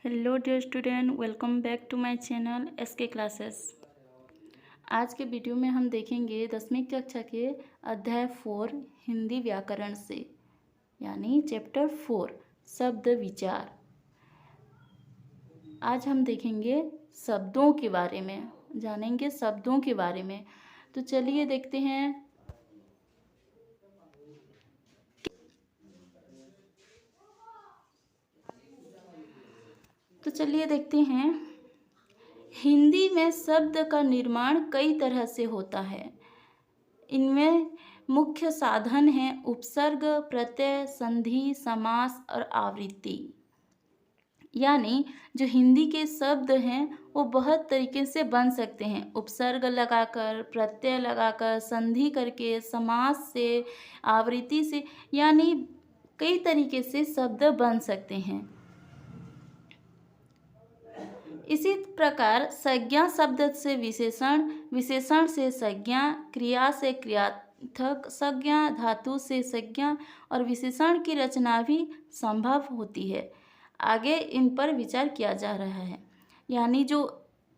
Hello dear student, welcome back to my channel SK classes. आज के video में हम देखेंगे 10वीं कक्षा के अध्याय 4 हिंदी व्याकरण से, यानी चैप्टर 4 शब्द विचार। आज हम देखेंगे शब्दों के बारे में, जानेंगे शब्दों के बारे में। तो चलिए देखते हैं। हिंदी में शब्द का निर्माण कई तरह से होता है। इनमें मुख्य साधन हैं उपसर्ग, प्रत्यय, संधि, समास और आवृत्ति। यानी जो हिंदी के शब्द हैं वो बहुत तरीके से बन सकते हैं, उपसर्ग लगाकर, प्रत्यय लगाकर, संधि करके, समास से, आवृत्ति से, यानी कई तरीके से शब्द बन सकते हैं। इसी प्रकार संज्ञा शब्द से विशेषण, विशेषण से संज्ञा, क्रिया से क्रियार्थक, संज्ञा धातु से संज्ञा और विशेषण की रचना भी संभव होती है। आगे इन पर विचार किया जा रहा है। यानी जो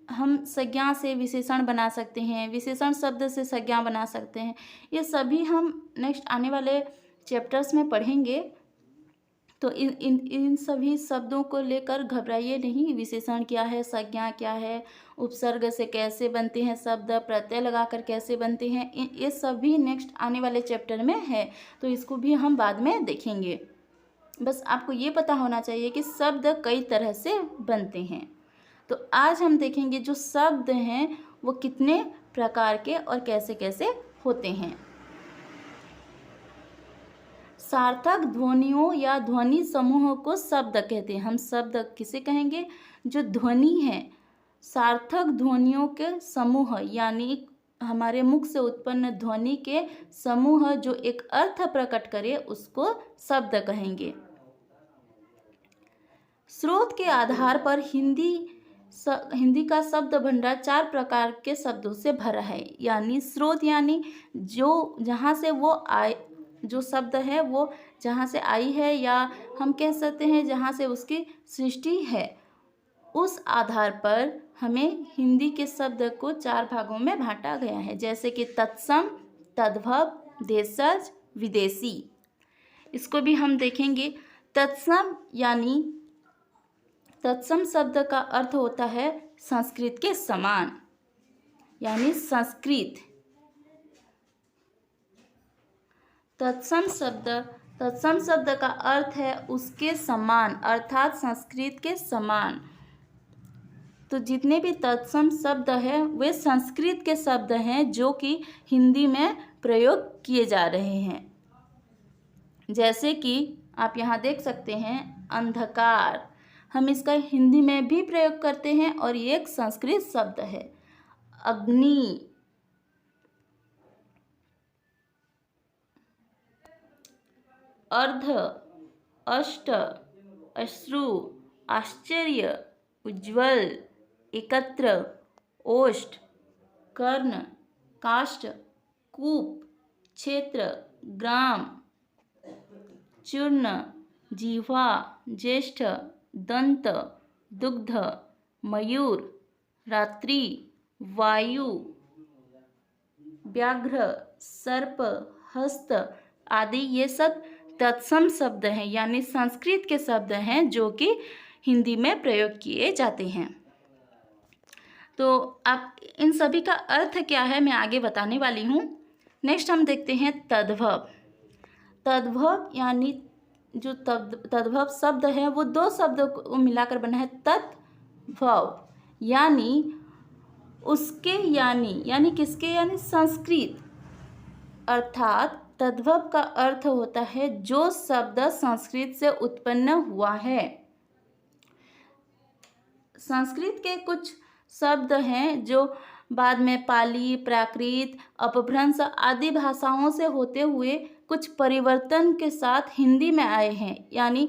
हम संज्ञा से विशेषण बना सकते हैं, विशेषण शब्द से संज्ञा बना सकते हैं, ये सभी हम नेक्स्ट आने वाले चैप्टर्स में पढ़ेंगे। तो इन सभी शब्दों को लेकर घबराइए नहीं। विशेषण क्या है, संज्ञा क्या है, उपसर्ग से कैसे बनते हैं शब्द, प्रत्यय लगाकर कैसे बनते हैं, ये सभी नेक्स्ट आने वाले चैप्टर में है। तो इसको भी हम बाद में देखेंगे। बस आपको ये पता होना चाहिए कि शब्द कई तरह से बनते हैं। तो आज हम देखेंगे जो शब्द हैं वो कितने प्रकार के और कैसे कैसे होते हैं। सार्थक ध्वनियों या ध्वनि समूह को शब्द कहते हैं। हम शब्द किसे कहेंगे? जो ध्वनि है, सार्थक ध्वनियों के समूह, यानी हमारे मुख से उत्पन्न ध्वनि के समूह जो एक अर्थ प्रकट करे, उसको शब्द कहेंगे। स्रोत के आधार पर हिंदी का शब्द भंडार 4 प्रकार के शब्दों से भरा है। यानी स्रोत यानी जो जहाँ से वो आए, जो शब्द है वो जहाँ से आई है, या हम कह सकते हैं जहाँ से उसकी सृष्टि है, उस आधार पर हमें हिंदी के शब्द को 4 भागों में बांटा गया है। जैसे कि तत्सम, तद्भव, देशज, विदेशी। इसको भी हम देखेंगे। तत्सम यानी तत्सम शब्द का अर्थ होता है संस्कृत के समान, यानी संस्कृत। तत्सम शब्द का अर्थ है उसके समान, अर्थात संस्कृत के समान। तो जितने भी तत्सम शब्द हैं वे संस्कृत के शब्द हैं जो कि हिंदी में प्रयोग किए जा रहे हैं। जैसे कि आप यहाँ देख सकते हैं अंधकार, हम इसका हिंदी में भी प्रयोग करते हैं और ये एक संस्कृत शब्द है। अग्नि, अर्ध, अष्ट, अश्रु, आश्चर्य, उज्ज्वल, एकत्र, ओष्ठ, कर्ण, काष्ठ, कूप, क्षेत्र, ग्राम, चूर्ण, जिह्वा, ज्येष्ठ, दंत, दुग्ध, मयूर, रात्रि, वायु, व्याघ्र, सर्प, हस्त आदि, ये सब तत्सम शब्द हैं, यानी संस्कृत के शब्द हैं जो कि हिंदी में प्रयोग किए जाते हैं। तो आप इन सभी का अर्थ क्या है मैं आगे बताने वाली हूँ। नेक्स्ट हम देखते हैं तद्भव। तद्भव यानी जो तद्भव शब्द है वो 2 शब्दों को मिलाकर बना है। तद्भव यानी उसके, यानी किसके, यानी संस्कृत। अर्थात तद्भव का अर्थ होता है जो शब्द संस्कृत से उत्पन्न हुआ है। संस्कृत के कुछ शब्द हैं जो बाद में पाली, प्राकृत, अपभ्रंश आदि भाषाओं से होते हुए कुछ परिवर्तन के साथ हिंदी में आए हैं, यानी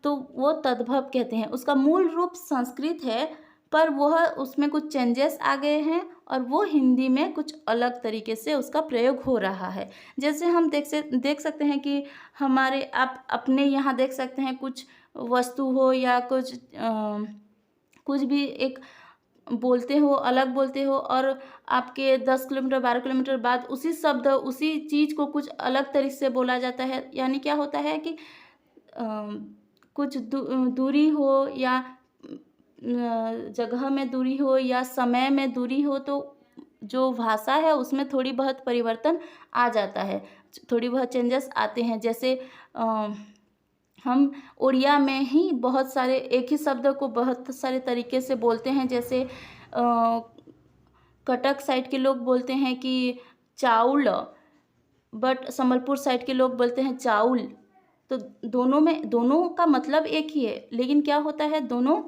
तो वो तद्भव कहते हैं। उसका मूल रूप संस्कृत है, पर वह उसमें कुछ चेंजेस आ गए हैं और वो हिंदी में कुछ अलग तरीके से उसका प्रयोग हो रहा है। जैसे हम देख सकते हैं कि हमारे आप अपने यहाँ देख सकते हैं कुछ वस्तु हो या कुछ भी एक बोलते हो, अलग बोलते हो, और आपके 10 किलोमीटर 12 किलोमीटर बाद उसी शब्द उसी चीज़ को कुछ अलग तरीके से बोला जाता है। यानी क्या होता है कि कुछ दूरी हो या जगह में दूरी हो या समय में दूरी हो, तो जो भाषा है उसमें थोड़ी बहुत परिवर्तन आ जाता है, थोड़ी बहुत चेंजेस आते हैं। जैसे हम उड़िया में ही बहुत सारे एक ही शब्द को बहुत सारे तरीके से बोलते हैं। जैसे कटक साइड के लोग बोलते हैं कि चाउल, बट संबलपुर साइड के लोग बोलते हैं चाउल। तो दोनों का मतलब एक ही है, लेकिन क्या होता है, दोनों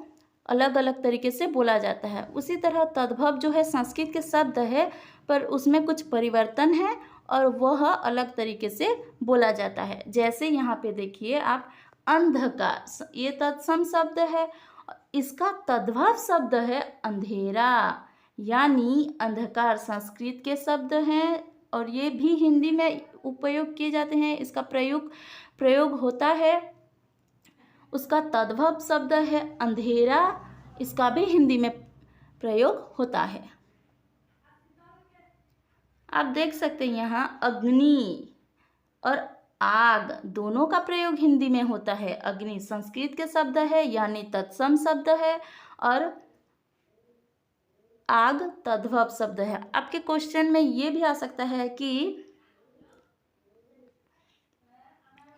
अलग अलग तरीके से बोला जाता है। उसी तरह तद्भव जो है संस्कृत के शब्द है, पर उसमें कुछ परिवर्तन है और वह अलग तरीके से बोला जाता है। जैसे यहाँ पे देखिए आप, अंधकार, ये तत्सम शब्द है, इसका तद्भव शब्द है अंधेरा, यानी अंधकार संस्कृत के शब्द हैं और ये भी हिंदी में उपयोग किए जाते हैं, इसका प्रयोग होता है। उसका तद्भव शब्द है अंधेरा, इसका भी हिंदी में प्रयोग होता है। आप देख सकते हैं यहाँ अग्नि और आग दोनों का प्रयोग हिंदी में होता है। अग्नि संस्कृत के शब्द है यानी तत्सम शब्द है, और आग तद्भव शब्द है। आपके क्वेश्चन में ये भी आ सकता है कि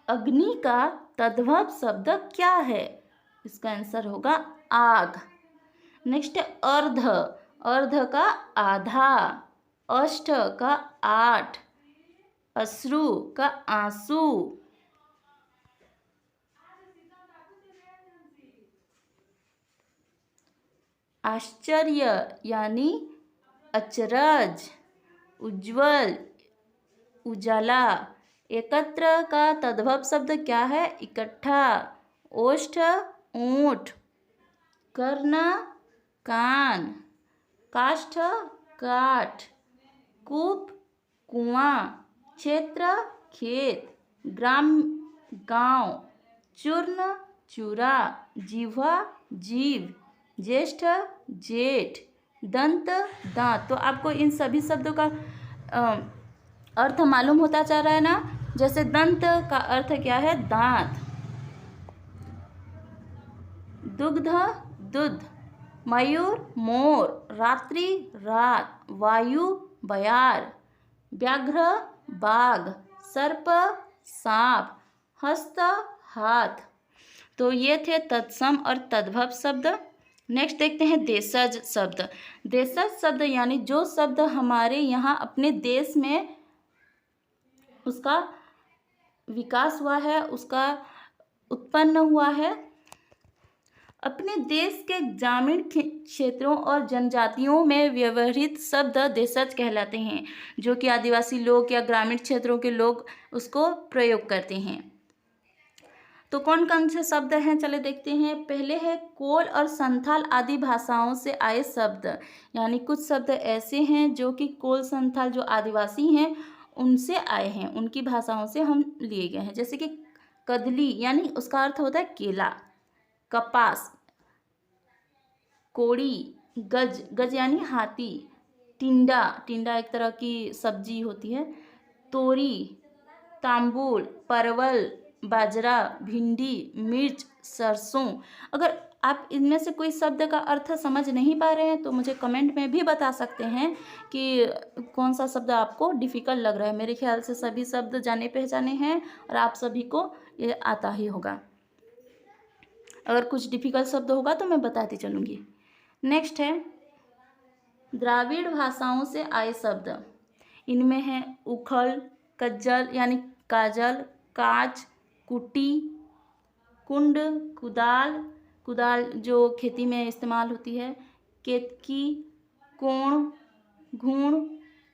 अग्नि का तद्भव शब्द क्या है, इसका आंसर होगा आग। नेक्स्ट है अर्ध, अर्ध का आधा, अष्ट का 8, अश्रु का आंसू, आश्चर्य यानी अचरज, उज्ज्वल उजाला। एकत्र का तद्भव शब्द क्या है, इकट्ठा, ओष्ठ ऊंट, कर्ण कान, काष्ठ काठ, कूप कुआं, क्षेत्र खेत, ग्राम गांव, चूर्ण चूरा, जिह्वा जीव, ज्येष्ठ जेठ, दंत दांत। तो आपको इन सभी शब्दों का अर्थ मालूम होता चल रहा है ना। जैसे दंत का अर्थ क्या है, दांत, दुग्ध दूध, मयूर मोर, रात्रि रात, वायु बयार, व्याघ्र बाघ, सर्प सांप, हस्त हाथ। तो ये थे तत्सम और तद्भव शब्द। नेक्स्ट देखते हैं देशज शब्द। देशज शब्द यानी जो शब्द हमारे यहाँ अपने देश में उसका विकास हुआ है, उसका उत्पन्न हुआ है। अपने देश के ग्रामीण क्षेत्रों और जनजातियों में व्यवहृत शब्द देशज कहलाते हैं, जो कि आदिवासी लोग या ग्रामीण क्षेत्रों के लोग उसको प्रयोग करते हैं। तो कौन कौन से शब्द हैं, चले देखते हैं। पहले है कोल और संथाल आदि भाषाओं से आए शब्द, यानी कुछ शब्द ऐसे हैं जो कि कोल संथाल जो आदिवासी हैं उनसे आए हैं, उनकी भाषाओं से हम लिए गए हैं। जैसे कि कदली यानी उसका अर्थ होता है केला, कपास, कोड़ी, गज, गज यानी हाथी, टिंडा, टिंडा एक तरह की सब्जी होती है, तोरी, तांबुल, परवल, बाजरा, भिंडी, मिर्च, सरसों। अगर आप इनमें से कोई शब्द का अर्थ समझ नहीं पा रहे हैं तो मुझे कमेंट में भी बता सकते हैं कि कौन सा शब्द आपको डिफ़िकल्ट लग रहा है। मेरे ख्याल से सभी शब्द जाने पहचाने हैं और आप सभी को ये आता ही होगा। अगर कुछ डिफ़िकल्ट शब्द होगा तो मैं बताती चलूँगी। नेक्स्ट है द्राविड़ भाषाओं से आए शब्द। इनमें है उखल, कज्जल यानी काजल, काच, कुटी, कुंड, कुदाल, कुदाल जो खेती में इस्तेमाल होती है, केतकी, कोण, घूण,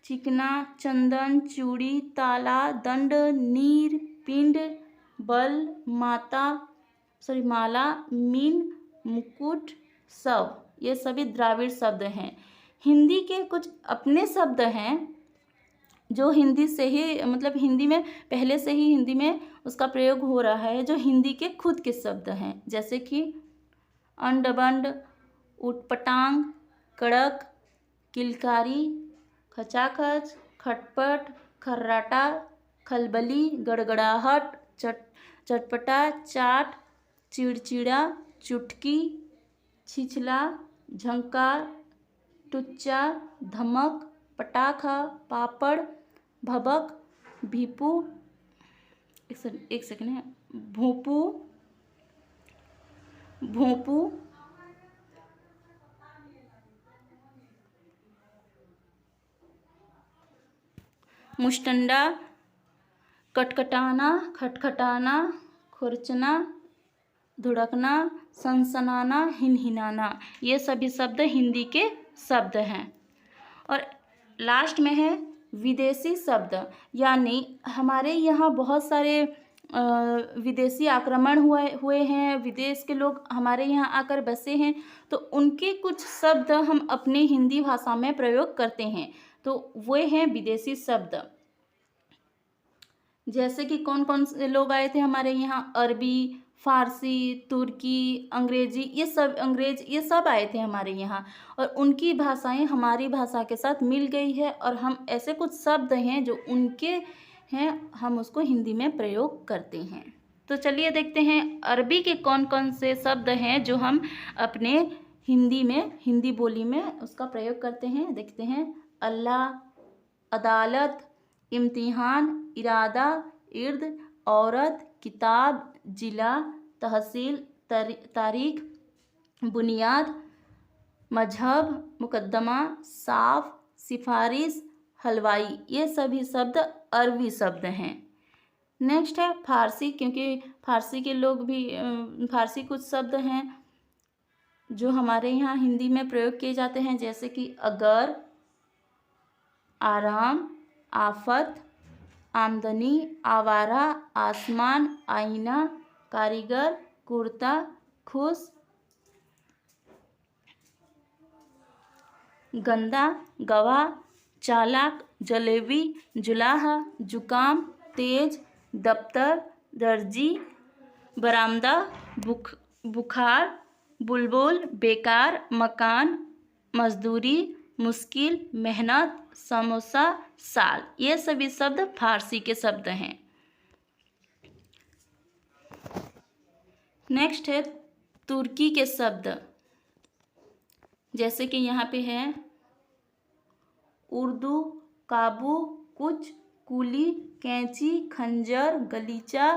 चिकना, चंदन, चूड़ी, ताला, दंड, नीर, पिंड, बल, माला, मीन, मुकुट, सब। ये सभी द्राविड़ शब्द हैं। हिंदी के कुछ अपने शब्द हैं जो हिंदी से ही मतलब हिंदी में पहले से ही हिंदी में उसका प्रयोग हो रहा है, जो हिंदी के खुद के शब्द हैं, जैसे कि अंड बंड, उटपटांग, कड़क, किलकारी, खचाखच, खटपट, खर्राटा, खलबली, गड़गड़ाहट, चटपटा, चाट, चिड़चिड़ा, चुटकी, छिछला, झंकार, टुच्चा, धमक, पटाखा, पापड़, भबक, भीपू, एक सेकंड है, भोंपू, भोंपू, मुष्टंडा, कटकटाना, खटखटाना, खुरचना, धुड़कना, सनसनाना, हिनहिनाना, ये सभी शब्द हिंदी के शब्द हैं। और लास्ट में है विदेशी शब्द, यानी हमारे यहाँ बहुत सारे विदेशी आक्रमण हुए हैं, विदेश के लोग हमारे यहाँ आकर बसे हैं, तो उनके कुछ शब्द हम अपने हिंदी भाषा में प्रयोग करते हैं, तो वे हैं विदेशी शब्द। जैसे कि कौन कौन से लोग आए थे हमारे यहाँ, अरबी, फारसी, तुर्की, अंग्रेजी, ये सब आए थे हमारे यहाँ, और उनकी भाषाएं हमारी भाषा के साथ मिल गई है, और हम ऐसे कुछ शब्द हैं जो उनके हैं, हम उसको हिंदी में प्रयोग करते हैं। तो चलिए देखते हैं अरबी के कौन कौन से शब्द हैं जो हम अपने हिंदी बोली में उसका प्रयोग करते हैं। देखते हैं, अल्लाह, अदालत, इम्तिहान, इरादा, इर्द, औरत, किताब, जिला, तहसील, तारीख, बुनियाद, मजहब, मुकद्दमा, साफ, सिफारिश, हलवाई, ये सभी शब्द अरबी शब्द हैं। नेक्स्ट है फारसी, क्योंकि फारसी के लोग भी फारसी कुछ शब्द हैं जो हमारे यहाँ हिंदी में प्रयोग किए जाते हैं, जैसे कि अगर, आराम, आफत, आमदनी, आवारा, आसमान, आईना, कारीगर, कुर्ता, खुश, गंदा, गवाह, चालाक, जलेबी, जुलाहा, जुकाम, तेज, दफ्तर, दर्जी, बरामदा, बुखार, बुलबुल, बेकार, मकान, मजदूरी, मुश्किल, मेहनत, समोसा, साल, ये सभी शब्द फारसी के शब्द हैं। नेक्स्ट है तुर्की के शब्द, जैसे कि यहाँ पे है उर्दू, काबू, कुछ, कुली, कैंची, खंजर, गलीचा,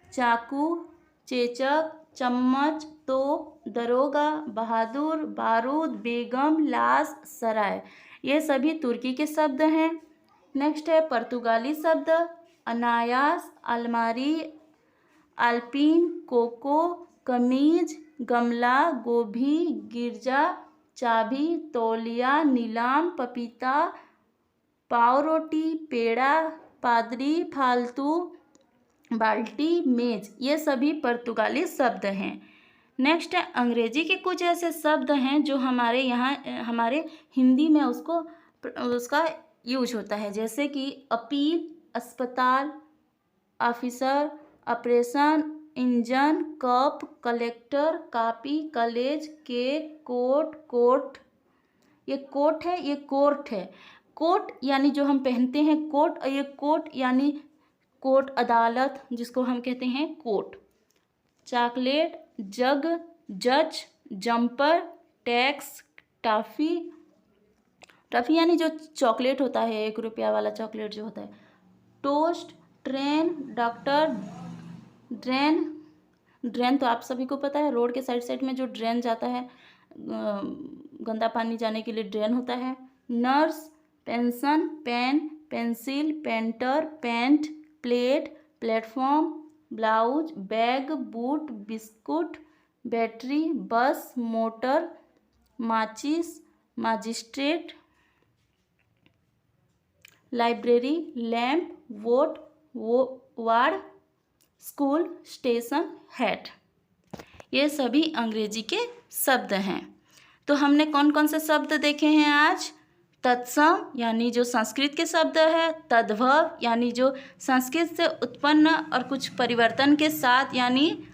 चाकू, चेचक, चम्मच, तोप, दरोगा, बहादुर, बारूद, बेगम, लाश, सराय, ये सभी तुर्की के शब्द हैं। नेक्स्ट है पुर्तगाली शब्द, अनायास, अलमारी, अल्पिन, कोको, कमीज, गमला, गोभी, गिरजा, चाबी, तौलिया, नीलाम, पपीता, पाव रोटी, पेड़ा, पादरी, फालतू, बाल्टी, मेज, ये सभी पुर्तगाली शब्द हैं। नेक्स्ट है अंग्रेजी के कुछ ऐसे शब्द हैं जो हमारे यहाँ हमारे हिंदी में उसका यूज होता है, जैसे कि अपील, अस्पताल, officer, operation, engine, cup, collector, copy, college, cake, coat, ये कोट है, ये कोर्ट है। कोट यानी जो हम पहनते हैं कोट, और ये कोट यानी कोर्ट अदालत, जिसको हम कहते हैं कोट। चॉकलेट, जग, जज, जंपर, टैक्स, टॉफ़ी यानी जो चॉकलेट होता है, 1 रुपया वाला चॉकलेट जो होता है। टोस्ट, ट्रेन, डॉक्टर, ड्रेन तो आप सभी को पता है, रोड के साइड में जो ड्रेन जाता है, गंदा पानी जाने के लिए ड्रेन होता है। Nurse, pension, pen, pencil, painter, paint, plate, platform, blouse, bag, boot, biscuit, battery, bus, motor, माचिस, magistrate, library, lamp, vote, ward, school, station, hat, ये सभी अंग्रेजी के शब्द हैं। तो हमने कौन कौन से शब्द देखे हैं आज? तत्सम यानी जो संस्कृत के शब्द है, तद्भव यानी जो संस्कृत से उत्पन्न और कुछ परिवर्तन के साथ यानी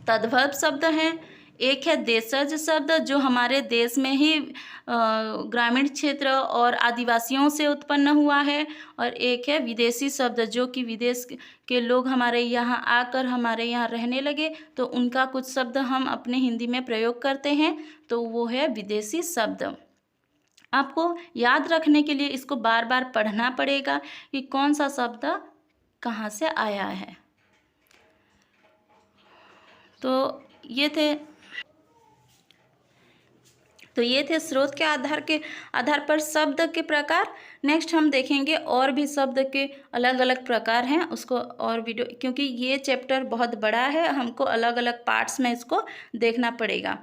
तद्भव शब्द हैं। एक है देशज शब्द जो हमारे देश में ही ग्रामीण क्षेत्र और आदिवासियों से उत्पन्न हुआ है। और एक है विदेशी शब्द जो कि विदेश के लोग हमारे यहाँ आकर हमारे यहाँ रहने लगे तो उनका कुछ शब्द हम अपने हिंदी में प्रयोग करते हैं, तो वो है विदेशी शब्द। आपको याद रखने के लिए इसको बार बार पढ़ना पड़ेगा कि कौन सा शब्द कहाँ से आया है। तो ये थे स्रोत के आधार पर शब्द के प्रकार। नेक्स्ट हम देखेंगे और भी शब्द के अलग अलग प्रकार हैं, उसको और वीडियो, क्योंकि ये चैप्टर बहुत बड़ा है, हमको अलग अलग पार्ट्स में इसको देखना पड़ेगा,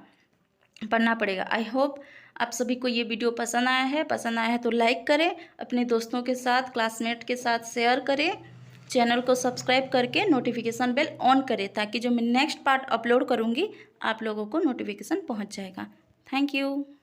पढ़ना पड़ेगा। आई होप आप सभी को ये वीडियो पसंद आया है तो लाइक करें, अपने दोस्तों के साथ, क्लासमेट के साथ शेयर करें, चैनल को सब्सक्राइब करके नोटिफिकेशन बेल ऑन करें ताकि जो मैं नेक्स्ट पार्ट अपलोड करूँगी आप लोगों को नोटिफिकेशन पहुँच जाएगा। Thank you.